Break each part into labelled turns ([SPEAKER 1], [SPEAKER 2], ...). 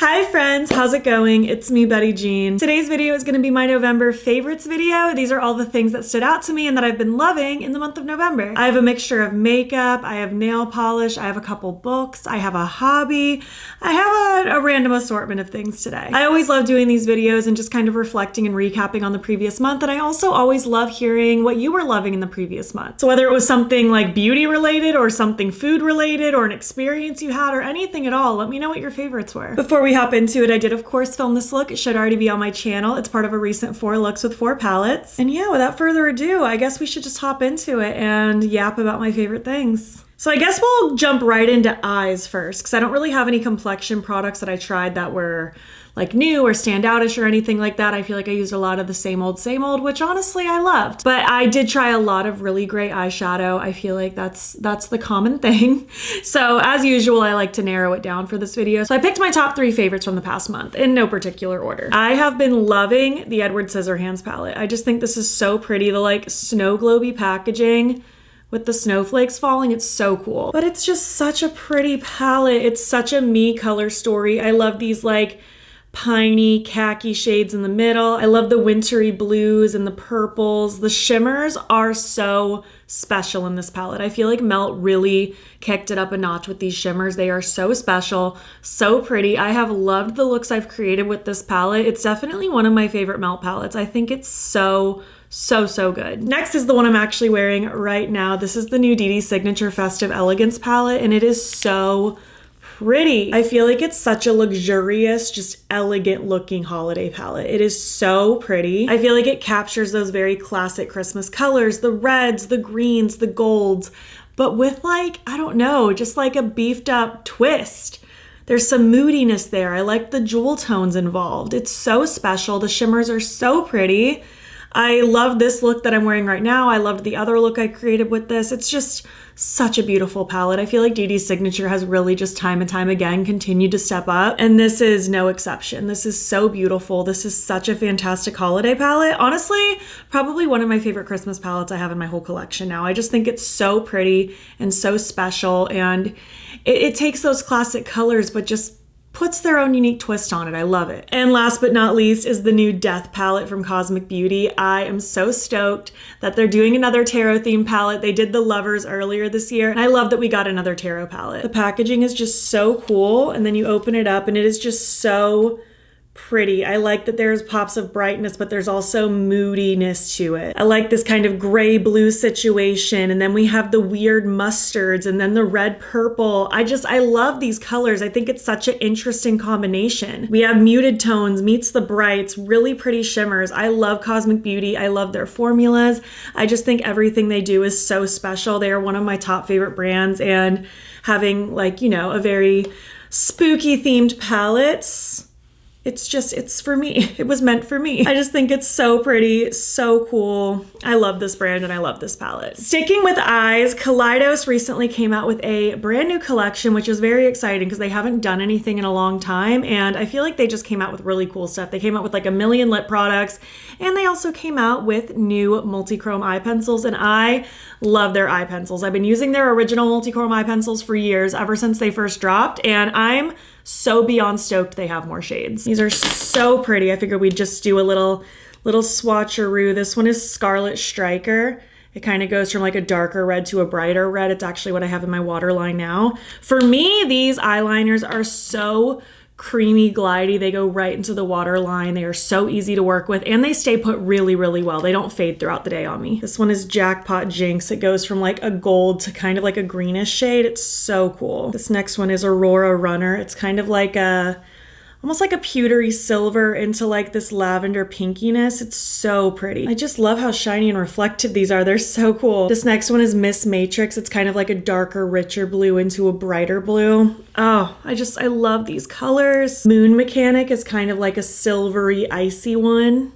[SPEAKER 1] Hi friends, how's it going? It's me, Betty Jean. Today's video is going to be my November favorites video. These are all the things that stood out to me and that I've been loving in the month of November. I have a mixture of makeup, I have nail polish, I have a couple books, I have a hobby, I have a random assortment of things today. I always love doing these videos and just kind of reflecting and recapping on the previous month, and I also always love hearing what you were loving in the previous month. So whether it was something like beauty related or something food related or an experience you had or anything at all, let me know what your favorites were. Before we hop into it, I did of course film this look. It should already be on my channel. It's part of a recent 4 looks with 4 palettes. And yeah, without further ado, I guess we should just hop into it and yap about my favorite things. So I guess we'll jump right into eyes first, because I don't really have any complexion products that I tried that were like new or standoutish or anything like that. I feel like I used a lot of the same old, which honestly I loved. But I did try a lot of really great eyeshadow. I feel like that's the common thing. So as usual, I like to narrow it down for this video. So I picked my top 3 favorites from the past month in no particular order. I have been loving the Edward Scissorhands palette. I just think this is so pretty. The like snow globy packaging with the snowflakes falling, it's so cool. But it's just such a pretty palette. It's such a me color story. I love these like piney khaki shades in the middle. I love the wintry blues and the purples. The shimmers are so special in this palette. I feel like Melt really kicked it up a notch with these shimmers. They are so special, so pretty. I have loved the looks I've created with this palette. It's definitely one of my favorite Melt palettes. I think it's so good. Next is the one I'm actually wearing right now. This is the new DD Signature Festive Elegance palette, and it is so pretty. I feel like it's such a luxurious, just elegant looking holiday palette. It is so pretty. I feel like it captures those very classic Christmas colors, the reds, the greens, the golds, but with like, I don't know, just like a beefed up twist. There's some moodiness there. I like the jewel tones involved. It's so special. The shimmers are so pretty. I love this look that I'm wearing right now. I loved the other look I created with this. It's just such a beautiful palette. I feel like DD's Signature has really just time and time again continued to step up, and this is no exception. This is so beautiful. This is such a fantastic holiday palette. Honestly, probably one of my favorite Christmas palettes I have in my whole collection now. I just think it's so pretty and so special, and it takes those classic colors but just puts their own unique twist on it. I love it. And last but not least is the new Death palette from Cosmic Beauty. I am so stoked that they're doing another tarot themed palette. They did the Lovers earlier this year, and I love that we got another tarot palette. The packaging is just so cool, and then you open it up and it is just so pretty. I like that there's pops of brightness, but there's also moodiness to it. I like this kind of gray blue situation, and then we have the weird mustards and then the red purple. I love these colors. I think it's such an interesting combination. We have muted tones meets the brights, really pretty shimmers. I love Cosmic Beauty. I love their formulas. I just think everything they do is so special. They are one of my top favorite brands, and having like, you know, a very spooky themed palette, it's for me. It was meant for me. I just think it's so pretty, so cool. I love this brand and I love this palette. Sticking with eyes, Kaleidos recently came out with a brand new collection, which is very exciting because they haven't done anything in a long time, and I feel like they just came out with really cool stuff. They came out with like a million lip products, and they also came out with new multi-chrome eye pencils, and I love their eye pencils. I've been using their original multi-chrome eye pencils for years, ever since they first dropped, and I'm so beyond stoked they have more shades. These are so pretty. I figured we'd just do a little swatcheroo. This one is Scarlet Striker. It kind of goes from like a darker red to a brighter red. It's actually what I have in my waterline now. For me, these eyeliners are so creamy glidey. They go right into the waterline. They are so easy to work with, and they stay put really well. They don't fade throughout the day on me. This one is Jackpot Jinx. It goes from like a gold to kind of like a greenish shade. It's so cool. This next one is Aurora Runner. It's kind of like almost like a pewtery silver into like this lavender pinkiness. It's so pretty. I just love how shiny and reflective these are. They're so cool. This next one is Miss Matrix. It's kind of like a darker, richer blue into a brighter blue. Oh, I love these colors. Moon Mechanic is kind of like a silvery, icy one.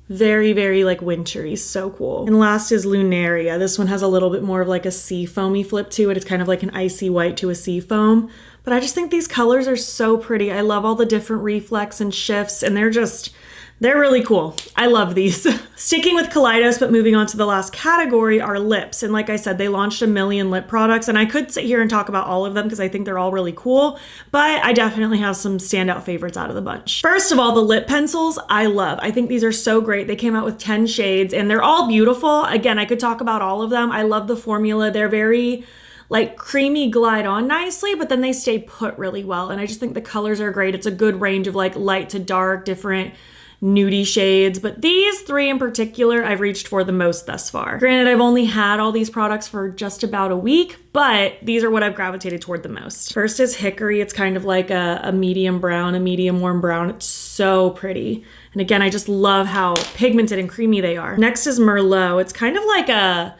[SPEAKER 1] Very like wintry, so cool. And last is Lunaria. This one has a little bit more of like a sea foamy flip to it. It's kind of like an icy white to a sea foam, But I just think these colors are so pretty. I love all the different reflex and shifts, and they're really cool. I love these. Sticking with Kaleidos, but moving on to the last category are lips. And like I said, they launched a million lip products, and I could sit here and talk about all of them because I think they're all really cool, but I definitely have some standout favorites out of the bunch. First of all, the lip pencils I love. I think these are so great. They came out with 10 shades and they're all beautiful. Again, I could talk about all of them. I love the formula. They're very like creamy, glide on nicely, but then they stay put really well. And I just think the colors are great. It's a good range of like light to dark, different nudie shades, but these three in particular I've reached for the most thus far. Granted, I've only had all these products for just about a week, but these are what I've gravitated toward the most. First is Hickory. It's kind of like a medium brown, a medium warm brown. It's so pretty. And again, I just love how pigmented and creamy they are. Next is Merlot. It's kind of like a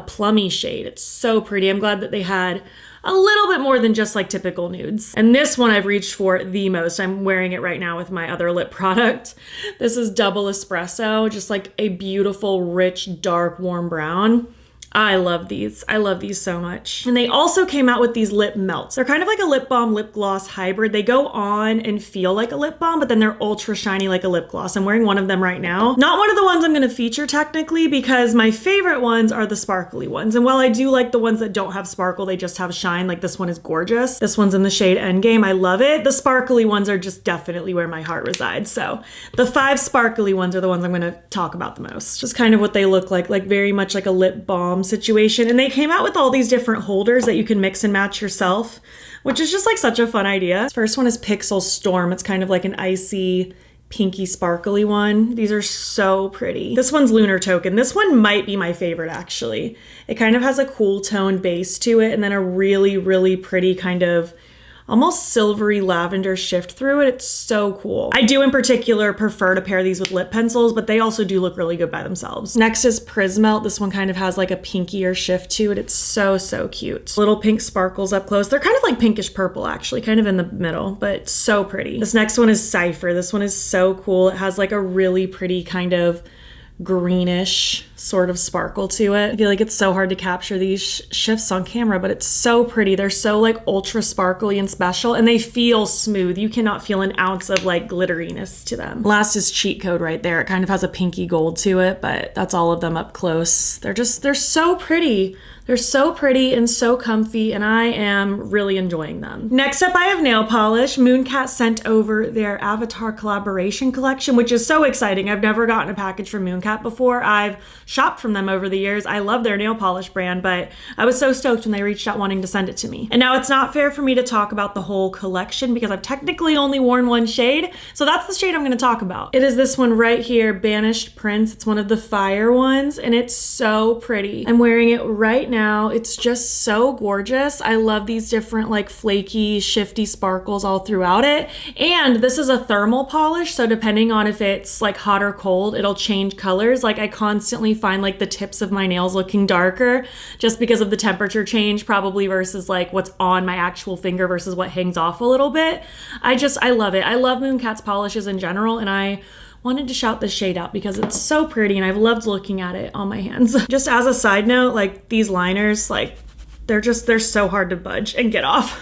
[SPEAKER 1] plummy shade. It's so pretty. I'm glad that they had a little bit more than just like typical nudes. And this one I've reached for the most. I'm wearing it right now with my other lip product. This is Double Espresso, just like a beautiful, rich, dark, warm brown. I love these. I love these so much. And they also came out with these lip melts. They're kind of like a lip balm, lip gloss hybrid. They go on and feel like a lip balm, but then they're ultra shiny like a lip gloss. I'm wearing one of them right now. Not one of the ones I'm gonna feature technically because my favorite ones are the sparkly ones. And while I do like the ones that don't have sparkle, they just have shine, like this one is gorgeous. This one's in the shade Endgame. I love it. The sparkly ones are just definitely where my heart resides. So the 5 sparkly ones are the ones I'm gonna talk about the most. Just kind of what they look like very much like a lip balm situation. And they came out with all these different holders that you can mix and match yourself, which is just like such a fun idea. This first one is Pixel Storm. It's kind of like an icy, pinky, sparkly one. These are so pretty. This one's Lunar Token. This one might be my favorite actually. It kind of has a cool toned base to it and then a really, really pretty kind of almost silvery lavender shift through it. It's so cool. I do in particular prefer to pair these with lip pencils, but they also do look really good by themselves. Next is Prismelt. This one kind of has like a pinkier shift to it. It's so, so cute. Little pink sparkles up close. They're kind of like pinkish purple actually, kind of in the middle, but so pretty. This next one is Cypher. This one is so cool. It has like a really pretty kind of greenish sort of sparkle to it. I feel like it's so hard to capture these shifts on camera, but it's so pretty. They're so like ultra sparkly and special, and they feel smooth. You cannot feel an ounce of like glitteriness to them. Last is Cheat Code right there. It kind of has a pinky gold to it, but that's all of them up close. They're so pretty. They're so pretty and so comfy, and I am really enjoying them. Next up, I have nail polish. Mooncat sent over their Avatar collaboration collection, which is so exciting. I've never gotten a package from Mooncat before. I've shopped from them over the years. I love their nail polish brand, but I was so stoked when they reached out wanting to send it to me. And now it's not fair for me to talk about the whole collection because I've technically only worn one shade, so that's the shade I'm gonna talk about. It is this one right here, Banished Prince. It's one of the fire ones, and it's so pretty. I'm wearing it right now. It's just so gorgeous. I love these different like flaky, shifty sparkles all throughout it. And this is a thermal polish, so depending on if it's like hot or cold, it'll change colors. Like I constantly find like the tips of my nails looking darker just because of the temperature change probably versus like what's on my actual finger versus what hangs off a little bit. I love it. I love Mooncat's polishes in general, and I wanted to shout this shade out because it's so pretty and I've loved looking at it on my hands. Just as a side note, like these liners, like they're so hard to budge and get off.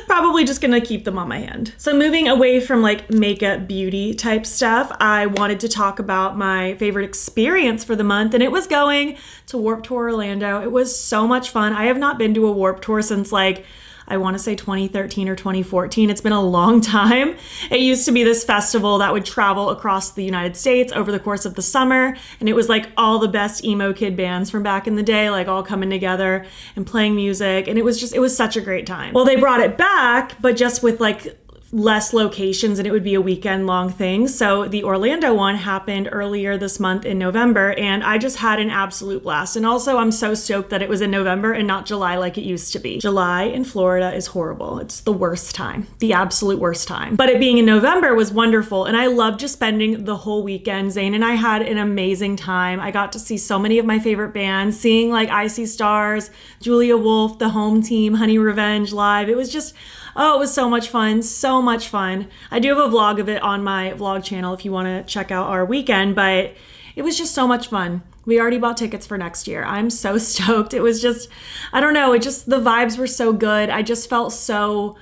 [SPEAKER 1] Probably just gonna keep them on my hand. So moving away from like makeup beauty type stuff, I wanted to talk about my favorite experience for the month, and it was going to Warped Tour Orlando. It was so much fun. I have not been to a Warped Tour since like I want to say 2013 or 2014. It's been a long time. It used to be this festival that would travel across the United States over the course of the summer. And it was like all the best emo kid bands from back in the day, like all coming together and playing music. And it was such a great time. Well, they brought it back, but just with like less locations, and it would be a weekend long thing. So the Orlando one happened earlier this month in November, and I just had an absolute blast. And also I'm so stoked that it was in November and not July like it used to be. July in Florida is horrible. It's the worst time, the absolute worst time. But it being in November was wonderful, and I loved just spending the whole weekend. Zane and I had an amazing time. I got to see so many of my favorite bands, seeing like Icy Stars, Julia Wolf, the Home Team, Honey Revenge live. It was just, oh, it was so much fun, so much fun. I do have a vlog of it on my vlog channel if you want to check out our weekend, but it was just so much fun. We already bought tickets for next year. I'm so stoked. It was just, I don't know, the vibes were so good. I just felt so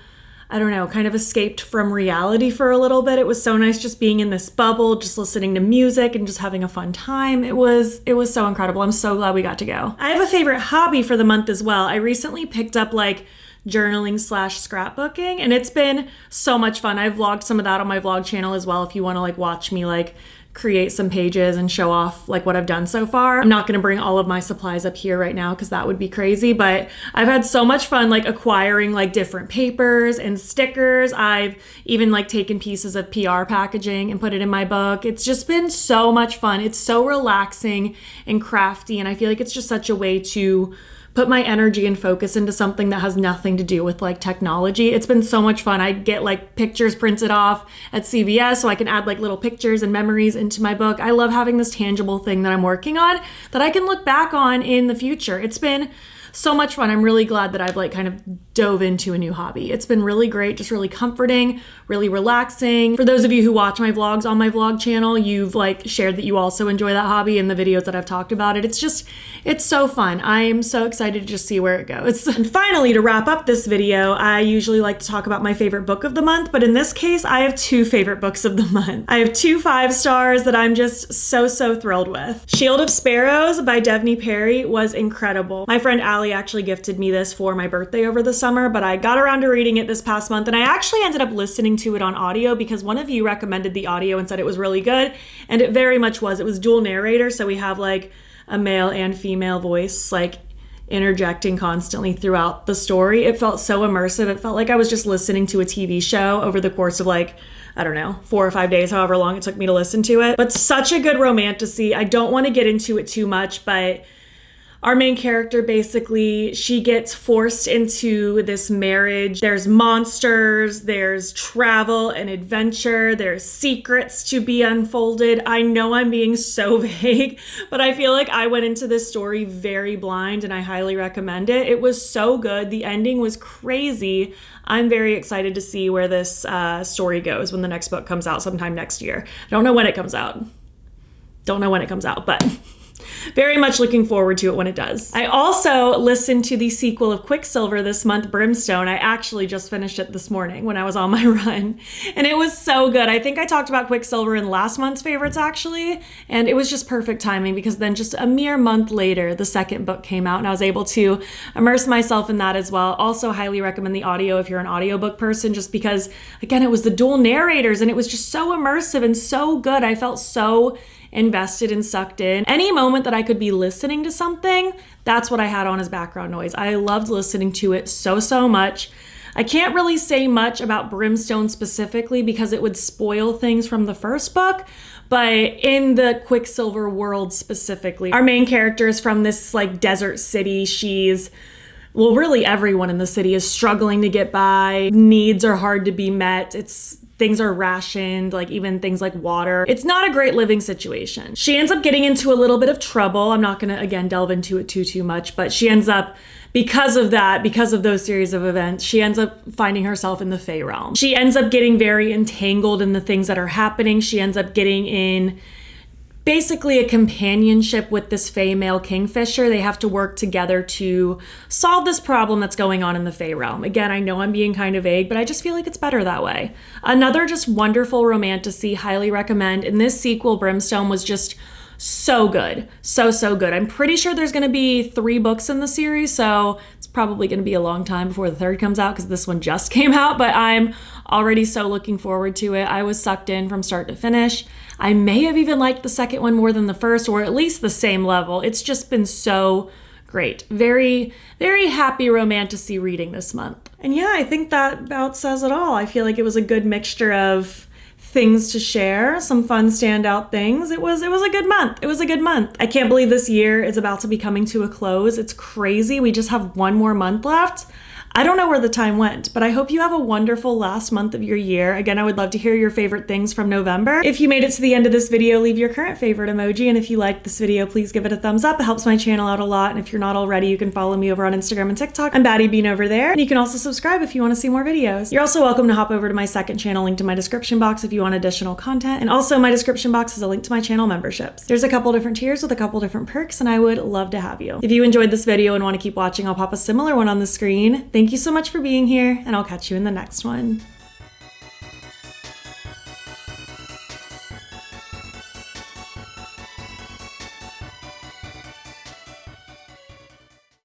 [SPEAKER 1] I don't know, kind of escaped from reality for a little bit. It was so nice just being in this bubble, just listening to music and just having a fun time. It was so incredible. I'm so glad we got to go. I have a favorite hobby for the month as well. I recently picked up like journaling / scrapbooking, and it's been so much fun. I've vlogged some of that on my vlog channel as well if you want to like watch me like create some pages and show off like what I've done so far. I'm not going to bring all of my supplies up here right now because that would be crazy, but I've had so much fun like acquiring like different papers and stickers. I've even like taken pieces of PR packaging and put it in my book. It's just been so much fun. It's so relaxing and crafty, and I feel like it's just such a way to put my energy and focus into something that has nothing to do with like technology. It's been so much fun. I get like pictures printed off at CVS so I can add like little pictures and memories into my book. I love having this tangible thing that I'm working on that I can look back on in the future. It's been so much fun. I'm really glad that I've like kind of dove into a new hobby. It's been really great, just really comforting, really relaxing. For those of you who watch my vlogs on my vlog channel, you've like shared that you also enjoy that hobby in the videos that I've talked about it. It's so fun. I'm so excited to just see where it goes. And finally, to wrap up this video, I usually like to talk about my favorite book of the month, but in this case, I have 2 favorite books of the month. I have 2 5 stars that I'm just so thrilled with. Shield of Sparrows by Devney Perry was incredible. My friend Allie actually gifted me this for my birthday over the summer, but I got around to reading it this past month, and I actually ended up listening to it on audio because one of you recommended the audio and said it was really good, and it very much was. It was dual narrator, so we have like a male and female voice like interjecting constantly throughout the story. It felt so immersive. It felt like I was just listening to a TV show over the course of like, I don't know, 4 or 5 days, however long it took me to listen to it. But such a good romantasy. I don't want to get into it too much, but our main character, basically, she gets forced into this marriage. There's monsters, there's travel and adventure, there's secrets to be unfolded. I know I'm being so vague, but I feel like I went into this story very blind, and I highly recommend it. It was so good. The ending was crazy. I'm very excited to see where this story goes when the next book comes out sometime next year. I don't know when it comes out. But very much looking forward to it when it does. I also listened to the sequel of Quicksilver this month, Brimstone. I actually just finished it this morning when I was on my run, and it was so good. I think I talked about Quicksilver in last month's favorites actually, and it was just perfect timing because then just a mere month later, the second book came out and I was able to immerse myself in that as well. Also highly recommend the audio if you're an audiobook person, just because again, it was the dual narrators and it was just so immersive and so good. I felt so invested and sucked in. Any moment that I could be listening to something, that's what I had on as background noise. I loved listening to it so much. I can't really say much about Brimstone specifically because it would spoil things from the first book, but in the Quicksilver world specifically, our main character is from this like desert city. Well, really everyone in the city is struggling to get by. Needs are hard to be met. Things are rationed, like even things like water. It's not a great living situation. She ends up getting into a little bit of trouble. I'm not gonna, again, delve into it too much, but she ends up, because of those series of events, she ends up finding herself in the Fae realm. She ends up getting very entangled in the things that are happening. She ends up getting in basically a companionship with this Fae male kingfisher. They have to work together to solve this problem that's going on in the Fae realm. Again, I know I'm being kind of vague, but I just feel like it's better that way. Another just wonderful romantasy, highly recommend. And this sequel, Brimstone, was just so good. So good. I'm pretty sure there's going to be 3 books in the series, so it's probably going to be a long time before the 3rd comes out because this one just came out, but I'm already so looking forward to it. I was sucked in from start to finish. I may have even liked the second one more than the first, or at least the same level. It's just been so great. Very happy romantasy reading this month. And yeah, I think that about says it all. I feel like it was a good mixture of things to share, some fun standout things. It was a good month. It was a good month. I can't believe this year is about to be coming to a close. It's crazy. We just have 1 more month left. I don't know where the time went, but I hope you have a wonderful last month of your year. Again, I would love to hear your favorite things from November. If you made it to the end of this video, leave your current favorite emoji. And if you liked this video, please give it a thumbs up. It helps my channel out a lot. And if you're not already, you can follow me over on Instagram and TikTok. I'm battybean over there. And you can also subscribe if you want to see more videos. You're also welcome to hop over to my second channel linked in my description box if you want additional content. And also my description box is a link to my channel memberships. There's a couple different tiers with a couple different perks, and I would love to have you. If you enjoyed this video and want to keep watching, I'll pop a similar one on the screen. Thank you so much for being here, and I'll catch you in the next one.